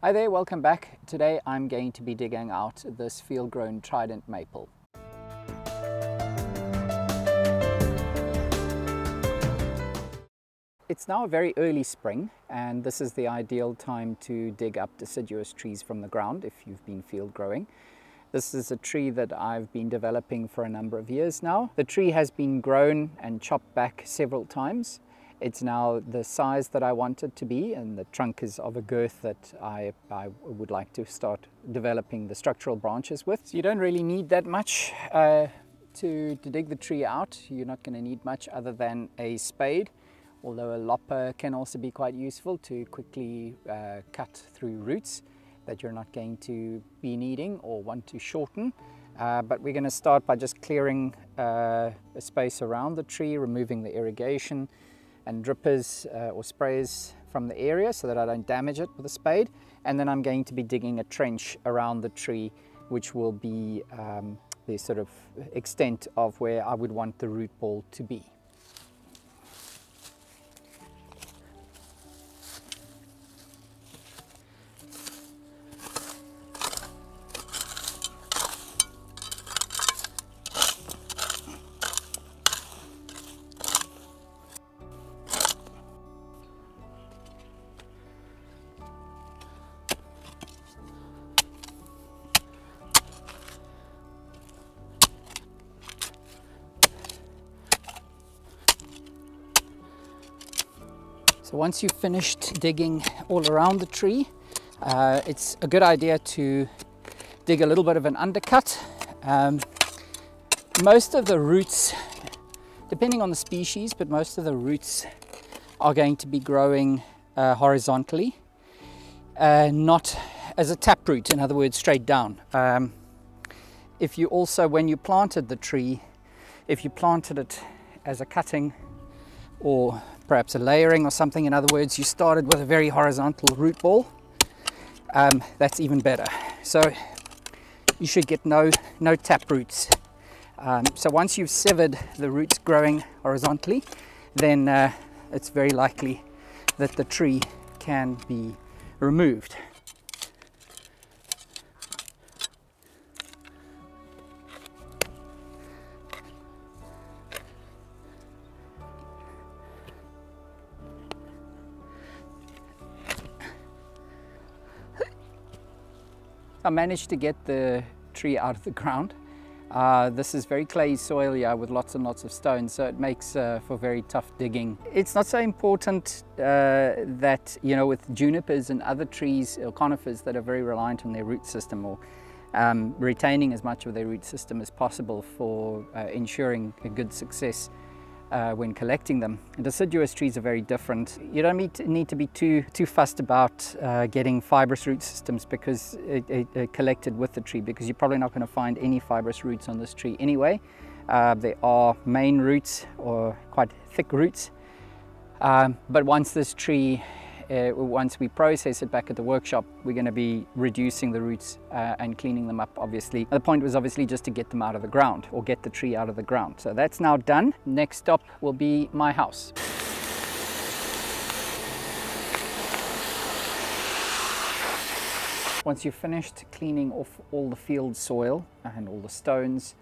Hi there, welcome back. Today I'm going to be digging out this field-grown Trident maple. It's now a very early spring, and this is the ideal time to dig up deciduous trees from the ground if you've been field growing. This is a tree that I've been developing for a number of years now. The tree has been grown and chopped back several times. It's now the size that I want it to be, and the trunk is of a girth that I would like to start developing the structural branches with. So you don't really need that much to dig the tree out. You're not going to need much other than a spade, although a lopper can also be quite useful to quickly cut through roots that you're not going to be needing or want to shorten. But we're going to start by just clearing a space around the tree, removing the irrigation and drippers or sprays from the area so that I don't damage it with a spade. And then I'm going to be digging a trench around the tree, which will be the sort of extent of where I would want the root ball to be. So once you've finished digging all around the tree, it's a good idea to dig a little bit of an undercut. Most of the roots, depending on the species, but most of the roots are going to be growing horizontally, not as a taproot, in other words, straight down. If you also, when you planted the tree, if you planted it as a cutting or perhaps a layering or something, in other words, you started with a very horizontal root ball, that's even better. So you should get no tap roots. So once you've severed the roots growing horizontally, then it's very likely that the tree can be removed. I managed to get the tree out of the ground. This is very clayey soil here with lots and lots of stones, so it makes for very tough digging. It's not so important that, you know, with junipers and other trees or conifers that are very reliant on their root system, or retaining as much of their root system as possible for ensuring a good success when collecting them. And deciduous trees are very different. You don't need to be too fussed about getting fibrous root systems because collected with the tree, because you're probably not going to find any fibrous roots on this tree anyway. There are main roots or quite thick roots, but once this tree, once we process it back at the workshop, we're going to be reducing the roots and cleaning them up, obviously. The point was obviously just to get them out of the ground, or get the tree out of the ground. So that's now done. Next stop will be my house. Once you've finished cleaning off all the field soil and all the stones,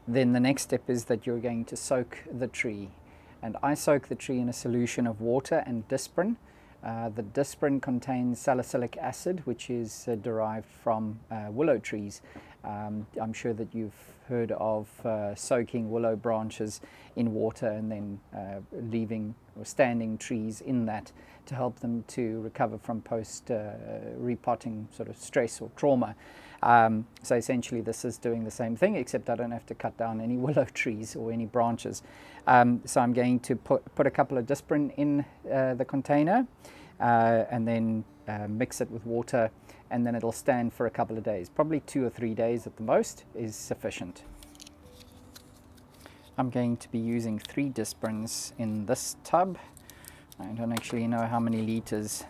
then the next step is that you're going to soak the tree. And I soak the tree in a solution of water and disperin. The disperin contains salicylic acid, which is derived from willow trees. I'm sure that you've heard of soaking willow branches in water and then leaving or standing trees in that to help them to recover from post-repotting sort of stress or trauma. So essentially this is doing the same thing, except I don't have to cut down any willow trees or any branches. So I'm going to put a couple of disperin in the container and then mix it with water, and then it'll stand for a couple of days. Probably 2 or 3 days at the most is sufficient. I'm going to be using 3 disperins in this tub. I don't actually know how many liters,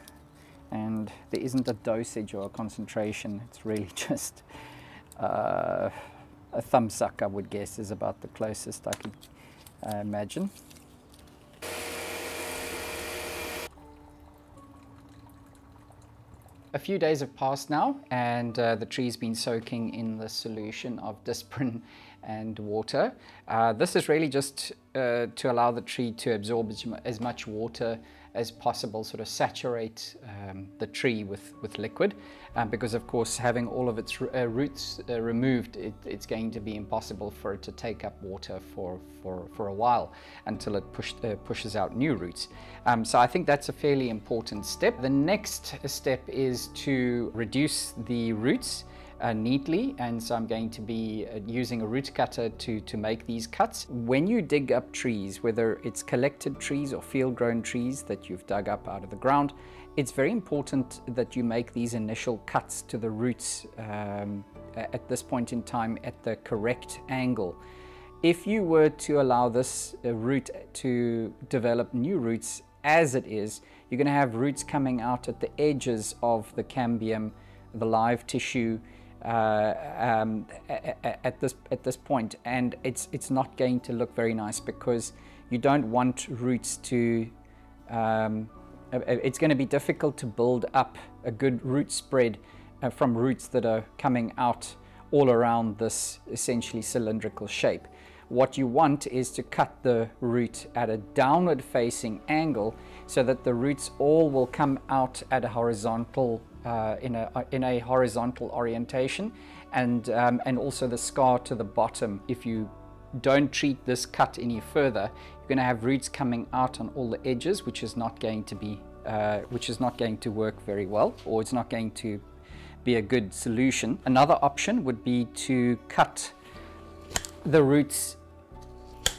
and there isn't a dosage or a concentration. It's really just a thumb suck, I would guess, is about the closest I could imagine. A few days have passed now, and the tree's been soaking in the solution of Disprin and water. This is really just to allow the tree to absorb as much water as possible, sort of saturate the tree with liquid, because of course having all of its roots removed, it's going to be impossible for it to take up water for a while until it pushes out new roots. So I think that's a fairly important step. The next step is to reduce the roots neatly, and so I'm going to be using a root cutter to make these cuts. When you dig up trees, whether it's collected trees or field-grown trees that you've dug up out of the ground, it's very important that you make these initial cuts to the roots at this point in time at the correct angle. If you were to allow this root to develop new roots as it is, you're going to have roots coming out at the edges of the cambium, the live tissue, at this point, and it's not going to look very nice, because you don't want roots to it's going to be difficult to build up a good root spread from roots that are coming out all around this essentially cylindrical shape. What you want is to cut the root at a downward facing angle so that the roots all will come out at a horizontal in a horizontal orientation, and also the scar to the bottom. If you don't treat this cut any further, you're going to have roots coming out on all the edges, which is not going to be work very well, or it's not going to be a good solution. Another option would be to cut the roots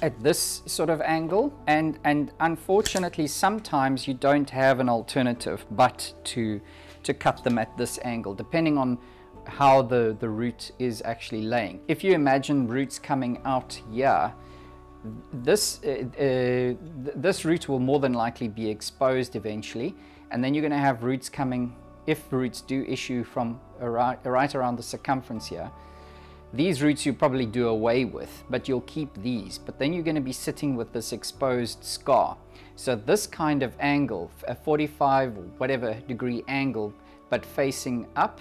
at this sort of angle, and unfortunately sometimes you don't have an alternative but to cut them at this angle, depending on how the root is actually laying. If you imagine roots coming out here, this root will more than likely be exposed eventually, and then you're going to have roots coming, if roots do issue from right around the circumference here. These roots you probably do away with, but you'll keep these, but then you're going to be sitting with this exposed scar. So this kind of angle, a 45 or whatever degree angle, but facing up,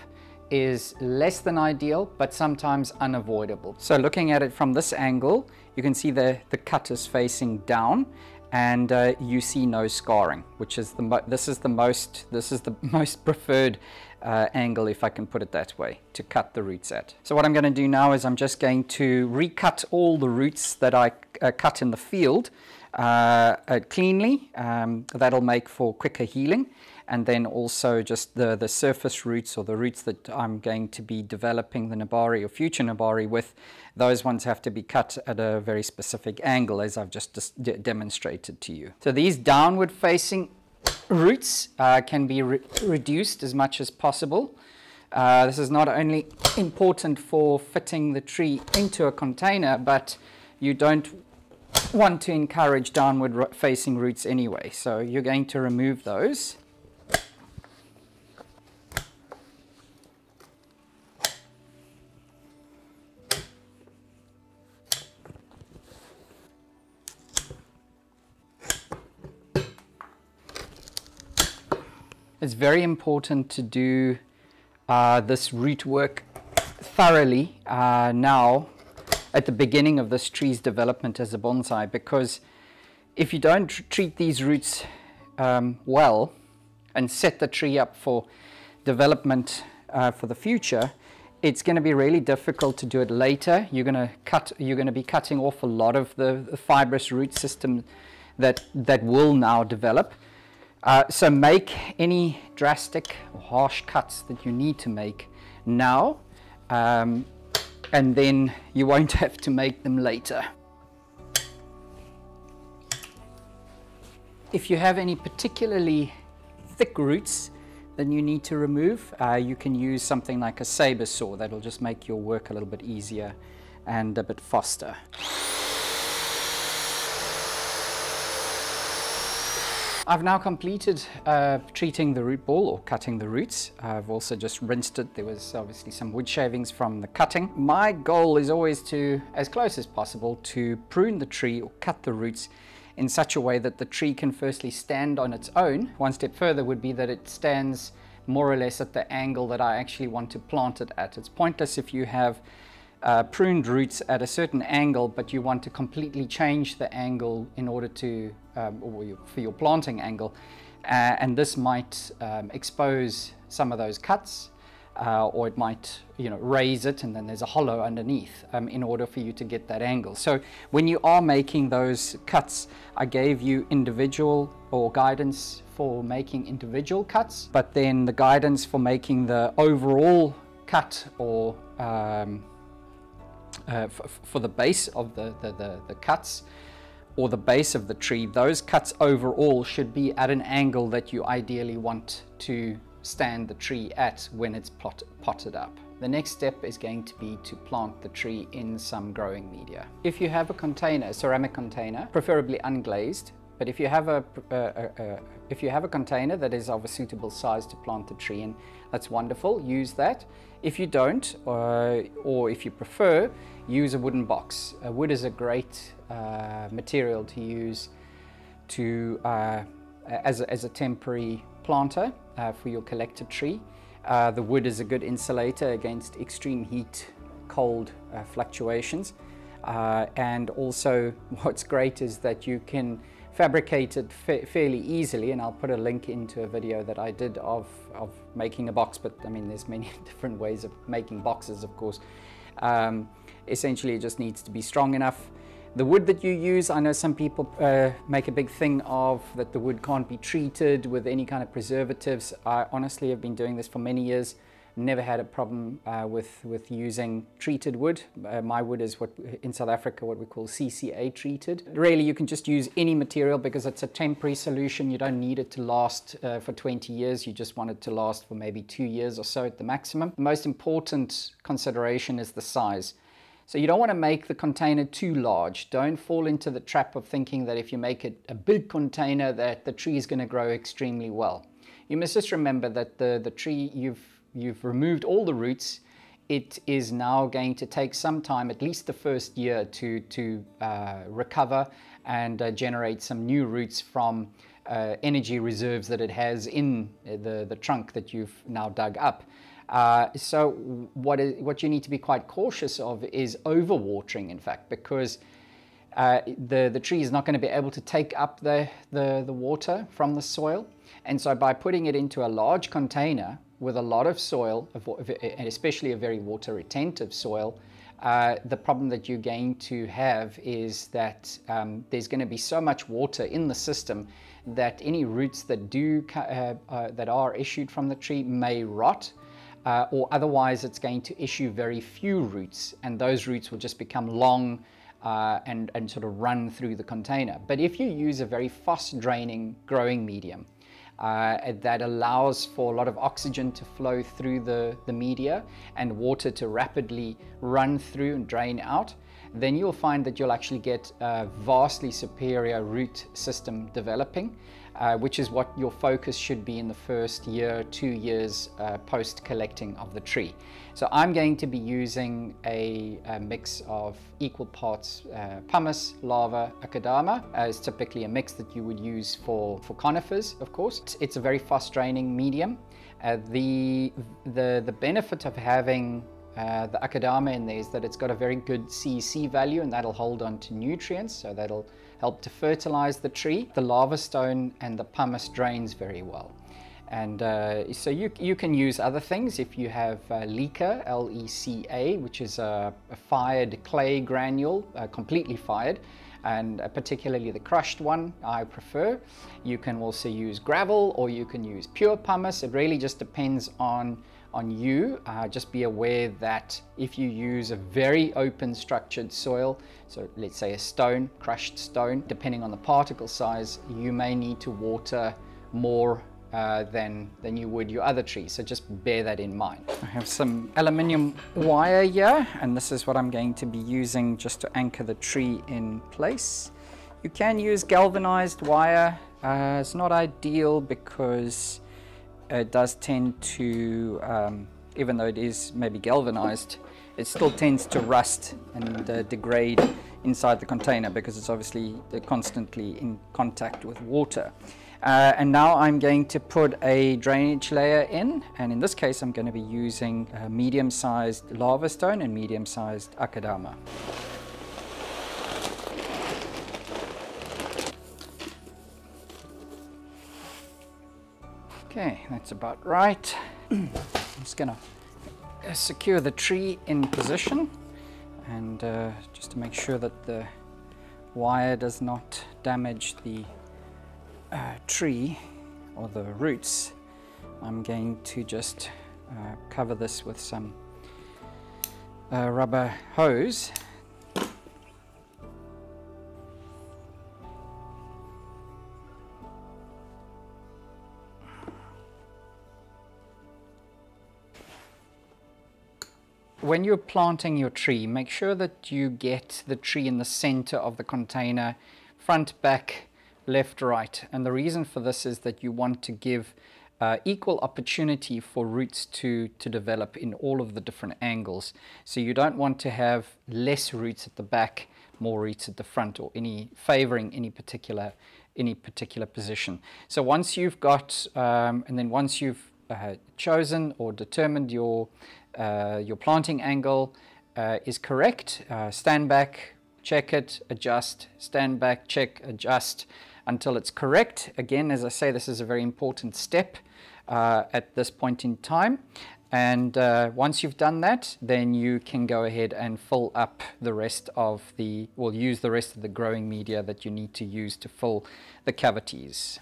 is less than ideal, but sometimes unavoidable. So looking at it from this angle, you can see the cut is facing down, and you see no scarring, which is this is the most preferred angle, if I can put it that way, to cut the roots at. So what I'm going to do now is I'm just going to recut all the roots that I cut in the field cleanly. That'll make for quicker healing. And then also just the surface roots, or the roots that I'm going to be developing the nabari or future nabari with, those ones have to be cut at a very specific angle, as I've just demonstrated to you. So these downward facing roots can be reduced as much as possible. This is not only important for fitting the tree into a container, but you don't want to encourage downward facing roots anyway. So you're going to remove those. It's very important to do this root work thoroughly now at the beginning of this tree's development as a bonsai, because if you don't treat these roots well and set the tree up for development for the future, it's going to be really difficult to do it later. You're going to be cutting off a lot of the fibrous root system that will now develop. So make any drastic or harsh cuts that you need to make now, and then you won't have to make them later. If you have any particularly thick roots that you need to remove, you can use something like a saber saw. That'll just make your work a little bit easier and a bit faster. I've now completed treating the root ball, or cutting the roots. I've also just rinsed it. There was obviously some wood shavings from the cutting. My goal is always to, as close as possible, to prune the tree or cut the roots in such a way that the tree can firstly stand on its own. One step further would be that it stands more or less at the angle that I actually want to plant it at. It's pointless if you have pruned roots at a certain angle, but you want to completely change the angle in order to, for your planting angle. And this might expose some of those cuts, or it might, raise it, and then there's a hollow underneath in order for you to get that angle. So when you are making those cuts, I gave you individual or guidance for making individual cuts, but then the guidance for making the overall cut, or for the base of the cuts, or the base of the tree, those cuts overall should be at an angle that you ideally want to stand the tree at when it's potted up. The next step is going to be to plant the tree in some growing media. If you have a container, a ceramic container, preferably unglazed, but if you have a container that is of a suitable size to plant the tree in, that's wonderful, use that. If you don't, or if you prefer, use a wooden box. Wood is a great material to use as a temporary planter for your collected tree. The wood is a good insulator against extreme heat, cold fluctuations, and also what's great is that you can fabricate it fairly easily, and I'll put a link into a video that I did of making a box, but I mean there's many different ways of making boxes, of course. Essentially it just needs to be strong enough. The wood that you use, I know some people make a big thing of that the wood can't be treated with any kind of preservatives. I honestly have been doing this for many years, never had a problem with using treated wood. My wood is what in South Africa what we call CCA treated. Really you can just use any material because it's a temporary solution. You don't need it to last for 20 years, you just want it to last for maybe 2 years or so at the maximum. The most important consideration is the size. So you don't want to make the container too large. Don't fall into the trap of thinking that if you make it a big container that the tree is going to grow extremely well. You must just remember that the tree, you've removed all the roots. It is now going to take some time, at least the first year, to recover and generate some new roots from energy reserves that it has in the trunk that you've now dug up. So what you need to be quite cautious of is overwatering, in fact, because the tree is not going to be able to take up the water from the soil. And so by putting it into a large container with a lot of soil, and especially a very water retentive soil, the problem that you're going to have is that there's going to be so much water in the system that any roots that are issued from the tree may rot. Or otherwise it's going to issue very few roots, and those roots will just become long and sort of run through the container. But if you use a very fast draining growing medium that allows for a lot of oxygen to flow through the media and water to rapidly run through and drain out, then you'll find that you'll actually get a vastly superior root system developing, which is what your focus should be in the first year, 2 years post collecting of the tree. So I'm going to be using a mix of equal parts pumice, lava, akadama, as typically a mix that you would use for conifers, of course. It's a very fast draining medium. The benefit of having the akadama in there is that it's got a very good CEC value, and that'll hold on to nutrients, so that'll help to fertilize the tree. The lava stone and the pumice drains very well. And so you can use other things. If you have leca, L-E-C-A, which is a fired clay granule, completely fired, and particularly the crushed one I prefer. You can also use gravel, or you can use pure pumice. It really just depends on you. Just be aware that if you use a very open structured soil, so let's say a stone, crushed stone, depending on the particle size, you may need to water more than you would your other trees. So just bear that in mind. I have some aluminium wire here, and this is what I'm going to be using just to anchor the tree in place. You can use galvanized wire. It's not ideal because it does tend to, even though it is maybe galvanized, it still tends to rust and degrade inside the container because it's obviously constantly in contact with water. And now I'm going to put a drainage layer in, and in this case I'm going to be using a medium-sized lava stone and medium-sized akadama. Okay, that's about right. I'm just going to secure the tree in position, and just to make sure that the wire does not damage the tree or the roots, I'm going to just cover this with some rubber hose. When you're planting your tree, make sure that you get the tree in the center of the container, front, back, left, right. And the reason for this is that you want to give equal opportunity for roots to develop in all of the different angles. So you don't want to have less roots at the back, more roots at the front, or favoring any particular position. So once you've got, and then once you've chosen or determined your planting angle is correct, stand back, check it, adjust, stand back, check, adjust until it's correct. Again, as I say, this is a very important step at this point in time. And once you've done that, then you can go ahead and fill up the rest of use the rest of the growing media that you need to use to fill the cavities.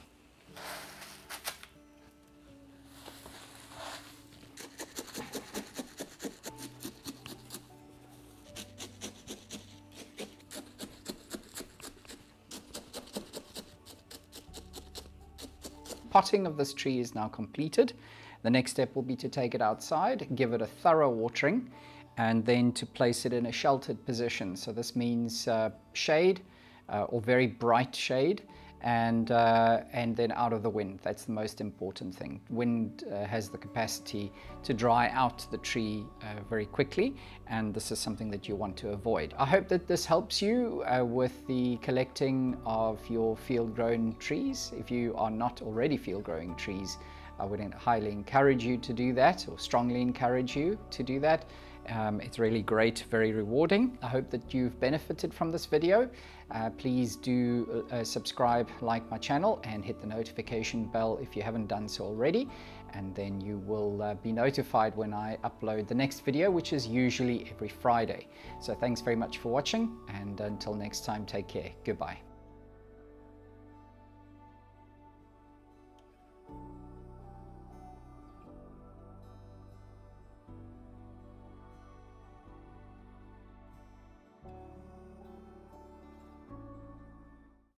Potting of this tree is now completed. The next step will be to take it outside, give it a thorough watering, and then to place it in a sheltered position. So this means shade or very bright shade, and then out of the wind. That's the most important thing. Wind has the capacity to dry out the tree very quickly, and this is something that you want to avoid. I hope that this helps you with the collecting of your field-grown trees. If you are not already field-growing trees, I would highly encourage you to do that, or strongly encourage you to do that. It's really great, very rewarding. I hope that you've benefited from this video. Please do subscribe, like my channel, and hit the notification bell if you haven't done so already. And then you will be notified when I upload the next video, which is usually every Friday. So thanks very much for watching, and until next time, take care. Goodbye.